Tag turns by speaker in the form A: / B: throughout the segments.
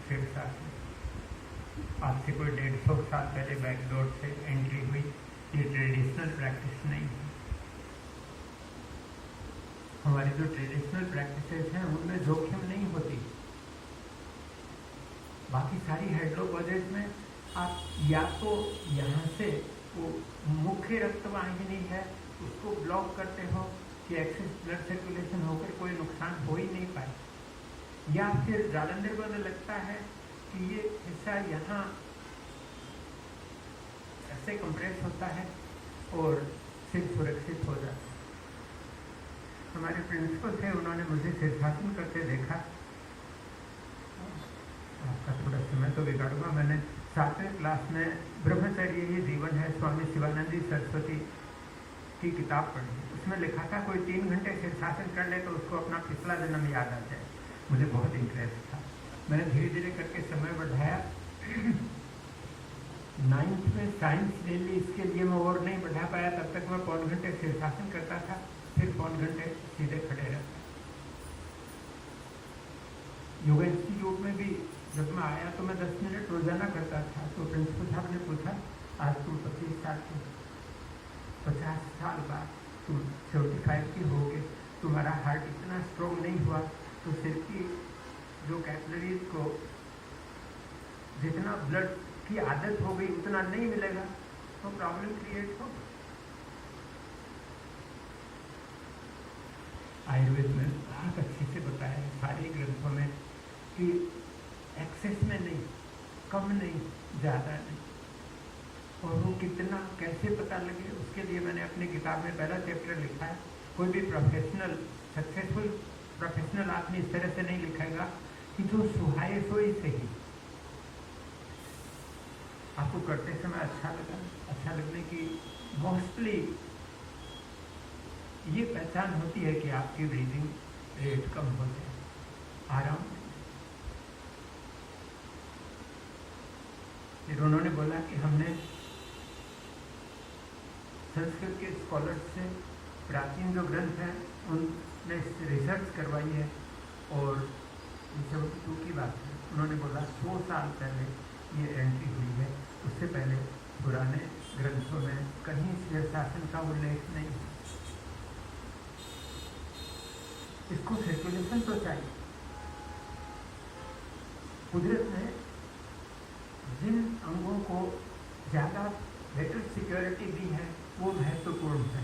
A: शीर्षासन। आज से कोई 150 साल पहले बैकडोर से एंट्री हुई, ये ट्रेडिशनल प्रैक्टिस नहीं है। हमारी जो ट्रेडिशनल प्रैक्टिसेस हैं उनमें जोखिम नहीं होती। बाकी सारी हेडलो पॉजेज में आप या तो यहाँ से वो मुख्य रक्तवाहिनी है उसको ब्लॉक करते हो कि एक्सेस ब्लड सर्कुलेशन होकर कोई नुकसान हो ही नहीं पाए, या फिर ज़्यादा निर्बंध लगता है कि ये हिस्सा यहाँ ऐसे कंप्रेस होता है और सिर सुरक्षित हो जाता है। हमारे प्रिंसिपल थे, उन्होंने मुझे शीर्षासन करते देखा। आपका थोड़ा समय तो बिगाड़ूंगा। मैंने 7वें क्लास में ब्रह्मचर्य ही जीवन है स्वामी शिवानंदी सरस्वती की किताब पढ़ी। उसमें लिखा था कोई 3 घंटे शीर्षासन कर ले तो उसको अपना पिछला जन्म याद आ जाए। मुझे बहुत इंटरेस्ट था, मैंने धीरे धीरे करके समय बढ़ाया। 9th में साइंस ले ली, इसके लिए मैं और नहीं बढ़ा पाया। तब तक मैं 5 घंटे शीर्षासन करता था, फिर 5 घंटे सीधे खड़े रहता। योगा इंस्टीट्यूट में भी जब मैं आया तो मैं 10 मिनट रोजाना करता था। तो प्रिंसिपल साहब ने पूछा, आज तुम 25 साल के, 50 साल बाद तुम 75 की हो गए, तुम्हारा हार्ट इतना स्ट्रॉन्ग नहीं हुआ तो सिर की जो कैपिलरीज को जितना ब्लड की आदत हो गई उतना नहीं मिलेगा तो प्रॉब्लम क्रिएट हो। आयुर्वेद में बहुत अच्छे से बताया है सारे ग्रंथों में कि एक्सेस में नहीं, कम नहीं, ज़्यादा नहीं। और वो कितना कैसे पता लगे उसके लिए मैंने अपनी किताब में पहला चैप्टर लिखा है। कोई भी प्रोफेशनल सक्सेसफुल प्रोफेशनल आदमी इस तरह से नहीं लिखेगा कि जो सुहाए सोई सही। आपको करते समय अच्छा लगा, अच्छा लगने की मोस्टली ये पहचान होती है कि आपकी ब्रीदिंग रेट कम हो जाए, आराम। फिर उन्होंने बोला कि हमने संस्कृत के स्कॉलर्स से प्राचीन जो ग्रंथ हैं उनने रिसर्च करवाई है और 1972 की बात है। उन्होंने बोला 100 साल पहले ये एंट्री हुई है, उससे पहले पुराने ग्रंथों में कहीं शीर्षासन का उल्लेख नहीं है। इसको सर्कुलेशन तो चाहिए। कुदरत ने जिन अंगों को ज़्यादा बेटर सिक्योरिटी दी है वो महत्वपूर्ण है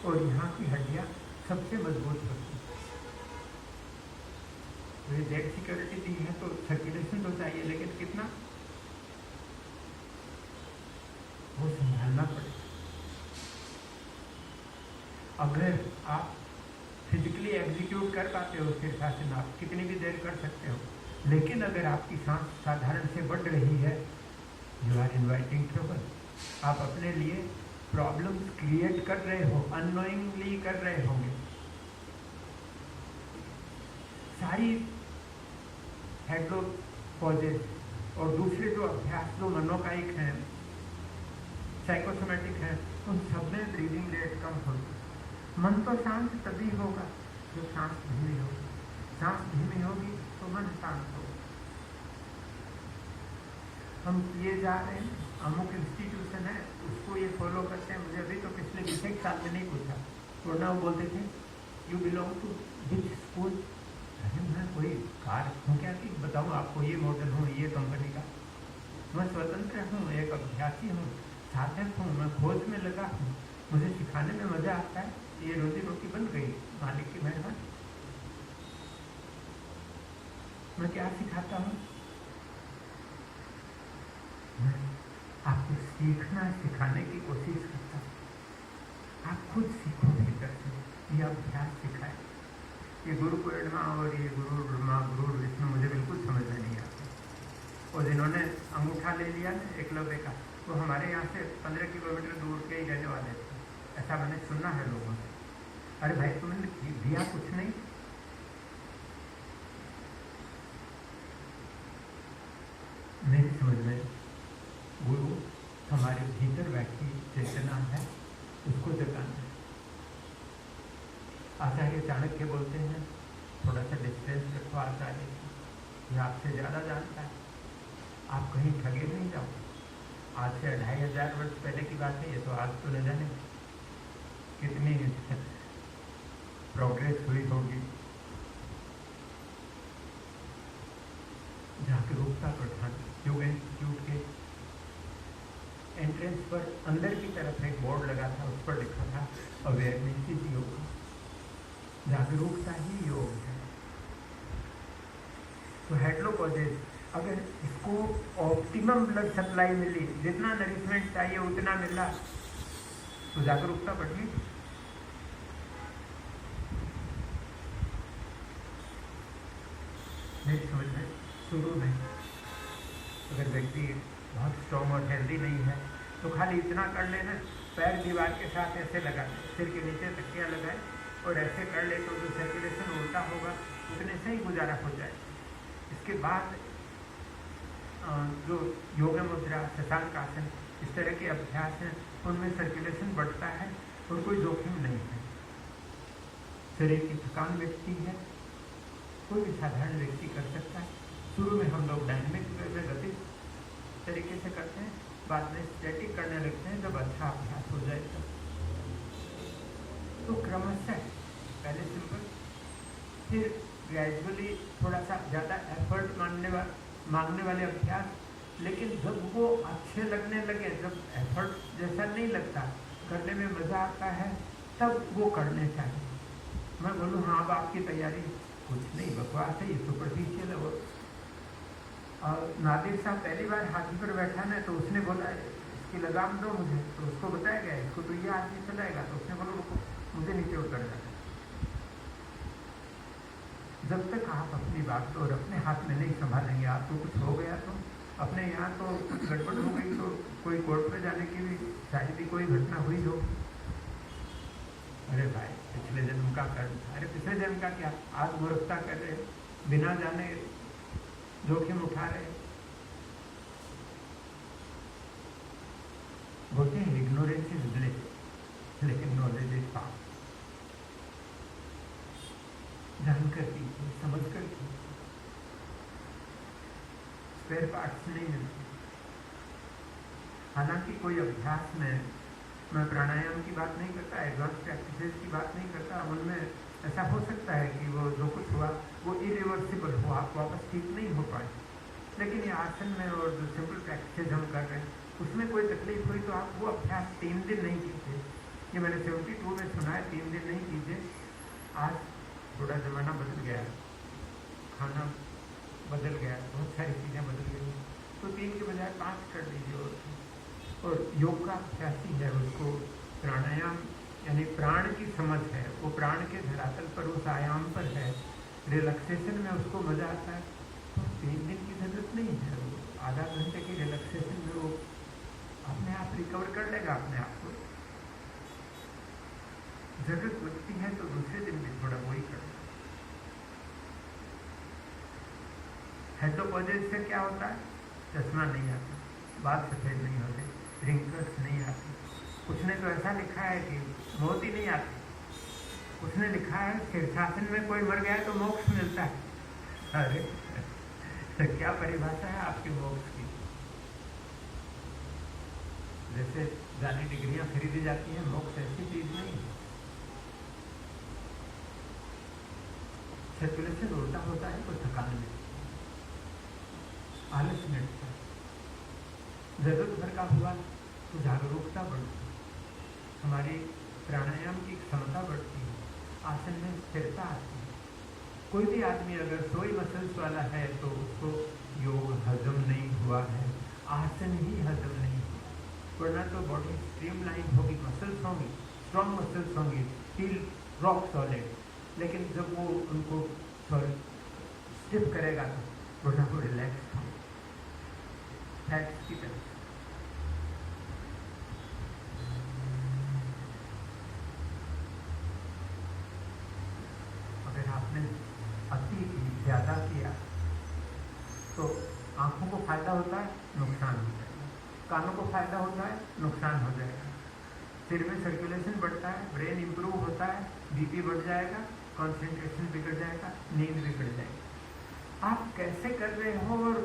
A: और यहाँ की हड्डियाँ सबसे मजबूत होती हैं। तो ये जेड सिक्योरिटी दी है तो सर्कुलेशन तो चाहिए, लेकिन कितना वो संभालना पड़ेगा। अगर आप फिजिकली एग्जीक्यूट कर पाते हो शीर्षासन, आप कितनी भी देर कर सकते हो, लेकिन अगर आपकी सांस साधारण से बढ़ रही है, यू आर इन्वाइटिंग ट्रबल। आप अपने लिए प्रॉब्लम्स क्रिएट कर रहे हो, अननोइंगली कर रहे होंगे। सारी हेडलो पॉजेज और दूसरे जो अभ्यास जो मनोकायिक हैं, साइकोसोमेटिक हैं, उन सब में ब्रीदिंग रेट कम होगी। मन तो शांत तभी होगा जो सांस धीमी होगी। सांस धीमी होगी तो मन शांत होगा। हम किए जा रहे हैं, अमुक इंस्टीट्यूशन है उसको ये फॉलो करते हैं। मुझे अभी तो पिछले 20 साल में नहीं पूछा, वरना वो बोलते थे you belong to which school. अरे मैं कोई कार हूँ क्या कि बताऊँ आपको ये मॉडल हूँ, ये कंपनी का। मैं स्वतंत्र हूँ, एक अभ्यासी हूँ, साधक हूँ, मैं खोज में लगा हूँ, मुझे सिखाने में मजा आता है। ये रोजी रोटी बन गई, मालिक की मेहरबानी। मैं क्या सिखाता हूँ? मैं आपको सीखना सिखाने की कोशिश करता हूँ। आप खुद सीखो भीतर से, ये अभ्यास सिखाए। ये गुरु पूर्णिमा और ये गुरु ब्रह्मा गुरु विष्णु मुझे बिल्कुल समझ में नहीं आता। और जिन्होंने अंगूठा ले लिया ना एकलव्य का, वो हमारे यहाँ से 15 किलोमीटर दूर के ही रहने वाले थे। ऐसा मैंने सुना है लोगों से। अरे भाई तुमने दिया कुछ नहीं। मेरी समझ में गुरु हमारे भीतर बैठी चेतना है, उसको जगाना है। आचार्य चाणक्य बोलते हैं थोड़ा सा डिस्टेंस रखो आचार्य, ये आपसे ज़्यादा जानता है। आप कहीं ठगे नहीं जाओ। आज से 2500 वर्ष पहले की बात है ये, तो आज तो न जाने कितनी प्रोग्रेस हुई होगी। जागरूकता प्रधान योग इंस्टीट्यूट के एंट्रेंस पर अंदर की तरफ एक बोर्ड लगा था, उस पर लिखा था अवेयरनेस इज योग। जागरूकता ही योग है। तो हेड्रोपोजेस अगर इसको ऑप्टिमम ब्लड सप्लाई मिली, जितना नरिशमेंट चाहिए उतना मिला, तो जागरूकता बढ़ी। मेरी समझ में शुरू में अगर व्यक्ति बहुत स्ट्रॉन्ग और हेल्दी नहीं है तो खाली इतना कर लेना, पैर दीवार के साथ ऐसे लगा ले, सिर के नीचे तकिया लगाए और ऐसे कर ले तो जो सर्कुलेशन उल्टा होगा उतने से ही गुजारा हो जाए। इसके बाद जो योग मुद्रा, शशांक आसन, इस तरह के अभ्यास हैं, उनमें सर्कुलेशन बढ़ता है और कोई जोखिम नहीं है। शरीर की थकान व्यक्ति है, कोई भी साधारण व्यक्ति कर सकता है। शुरू में हम लोग डायनेमिक वे गति तरीके से करते हैं, बाद में स्टैटिक करने लगते हैं जब अच्छा अभ्यास हो जाए तब। तो क्रमशः पहले सिंपल, फिर ग्रेजुअली थोड़ा सा ज़्यादा एफर्ट मांगने वाले अभ्यास, लेकिन जब वो अच्छे लगने लगे, जब एफर्ट जैसा नहीं लगता, करने में मज़ा आता है, तब वो करने चाहिए। मैं बोलूँ हाँ अब आपकी तैयारी कुछ नहीं, बकवास है, ये सुपरफिशियल है। वो नादिर साहब पहली बार हाथी पर बैठा ना, तो उसने बोला इसकी लगाम दो मुझे, तो उसको बताया गया इसको तो ये हाथी चलाएगा, तो उसने बोला रुको मुझे नीचे उतर जाना। जब तक आप अपनी बात तो और अपने हाथ में नहीं संभालेंगे, आपको कुछ हो गया तो अपने यहाँ तो कुछ गड़बड़ हो गई तो कोई कोर्ट में जाने की भी शायद ही कोई घटना हुई हो। अरे भाई पिछले जन्म का कर्म, अरे पिछले जन्म का क्या, आज मूर्खता कर रहे, बिना जाने जोखिम उठा रहे। बोलते हैं इग्नोरेंस इज ब्लिस, लेकिन नॉलेज इज पावर। जानकर कीजिए, समझ कर कीजिए, स्पेयर पार्ट्स नहीं मिलते। हालांकि कोई अभ्यास में मैं प्राणायाम की बात नहीं करता, एडवांस प्रैक्टिसेस की बात नहीं करता, उनमें ऐसा हो सकता है कि वो जो कुछ हुआ वो इरिवर्सिबल हो, आप वापस ठीक नहीं हो पाए। लेकिन ये आसन में और जो सिंपल प्रैक्टिसेस हम कर रहे हैं उसमें कोई तकलीफ हुई तो आप वो अभ्यास 3 दिन नहीं कीजिए। ये मैंने 72 में सुना है, 3 दिन नहीं कीजिए। आज थोड़ा ज़माना बदल गया, खाना बदल गया, बहुत सारी चीज़ें बदल गई, तो 3 के बजाय 5 कर लीजिए। और योग का अभ्यास ही है, उसको प्राणायाम यानी प्राण की समझ है, वो प्राण के धरातल पर उस आयाम पर है, रिलैक्सेशन में उसको मज़ा आता है। तो 3 दिन की ज़रूरत नहीं है, वो आधा घंटे की रिलैक्सेशन में वो अपने आप रिकवर कर लेगा अपने आप को। जरूरत लगती है तो दूसरे दिन भी थोड़ा वही करना। हेड्रोपोजेस से क्या होता है, चश्मा नहीं आता, बाल सफेद नहीं होते, रिंकल्स नहीं आती। उसने तो ऐसा लिखा है कि मोती नहीं आती, उसने लिखा है शीर्षासन में कोई मर गया तो मोक्ष मिलता है। अरे तो क्या परिभाषा है आपके मोक्ष की। जैसे जाली डिग्रियां खरीदी जाती हैं, मोक्ष ऐसी चीज नहीं है। सर्कुलेशन उल्टा होता है तो थकान में, आलस मिटता है, जरूरत भर का हुआ तो जागरूकता बढ़ती है, हमारी प्राणायाम की क्षमता बढ़ती है, आसन में स्थिरता आती है। कोई भी आदमी अगर सोई मसल्स वाला है तो उसको योग हजम नहीं हुआ है, आसन ही हजम नहीं हुआ, वरना तो बॉडी स्ट्रीमलाइन होगी, मसल्स होंगी, स्ट्रॉन्ग मसल्स होंगी, स्टील रॉक सॉलिड, लेकिन जब वो उनको स्टिफ करेगा तो वरना वो रिलैक्स होंगे, फैट्स की तरह। अगर आपने अति ज़्यादा किया तो आँखों को फायदा होता है, नुकसान हो जाएगा, कानों को फायदा होता है, नुकसान हो जाएगा, सिर में सर्कुलेशन बढ़ता है, ब्रेन इंप्रूव होता है, बीपी बढ़ जाएगा, कंसंट्रेशन बिगड़ जाएगा, नींद बिगड़ जाएगी। आप कैसे कर रहे हो और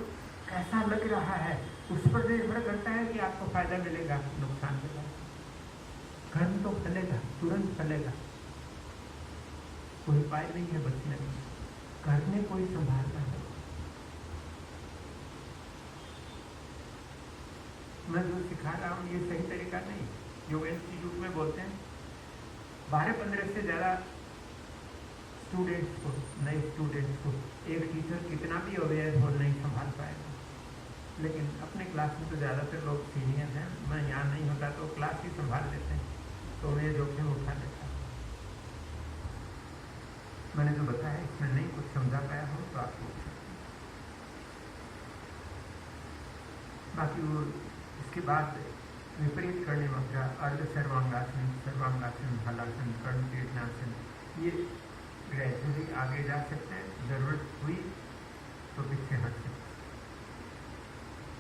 A: कैसे ऐसा लग रहा है, उस पर निर्भर करता है कि आपको फायदा मिलेगा, नुकसान मिलेगा। कर्म तो फलेगा, तुरंत फलेगा, कोई उपाय नहीं है बचने में, करने कोई संभालना है। मैं जो सिखा रहा हूँ ये सही तरीका नहीं। योग इंस्टीट्यूट में बोलते हैं 12-15 से ज़्यादा स्टूडेंट्स को, नए स्टूडेंट्स को एक टीचर कितना भी अवेयर हो नहीं संभाल पाएगा। लेकिन अपने क्लास में तो ज़्यादातर लोग सीनियर हैं, मैं यहाँ नहीं होता तो क्लास ही संभाल लेते हैं, तो मैं जोखिम उठा लेता हूँ। मैंने जो बताया इसमें नहीं कुछ समझा पाया हो तो आप पूछ सकते हैं। बाकी वो इसके बाद विपरीत करने मुद्रा, अर्ध सर्वांगासन, सर्वांगासन, हलासन, कर्ण कीटनासन, ये ग्रेजुअली आगे जा सकते हैं, जरूरत हुई तो पीछे हट सकते।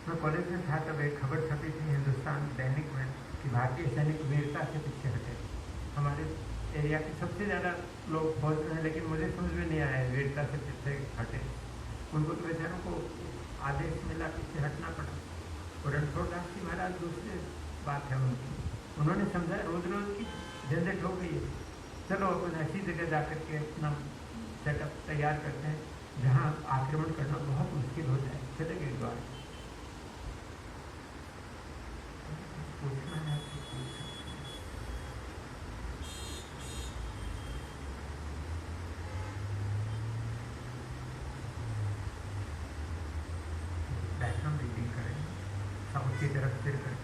A: मैं कॉलेज में था तब एक खबर छपी थी हिंदुस्तान दैनिक में कि भारतीय सैनिक वीरता से पीछे हटे। हमारे एरिया के सबसे ज़्यादा लोग फौज में हैं, लेकिन मुझे समझ में नहीं आया वीरता से पीछे हटे। उनको तो बेचारों को आदेश मिला, पीछे हटना पड़ा। और रणछोड़ दास जी महाराज दूसरे बात है उनकी, उन्होंने समझा रोज रोज की झंझट हो गई है, चलो अपन ऐसी जगह जा कर के अपना सेटअप तैयार करते हैं जहाँ आक्रमण करना बहुत मुश्किल हो जाए, चले गए द्वार। पूछना है तो पूछ सकते हैं। बैकग्राउंड रीडिंग करें, साउथ की तरफ सिर करके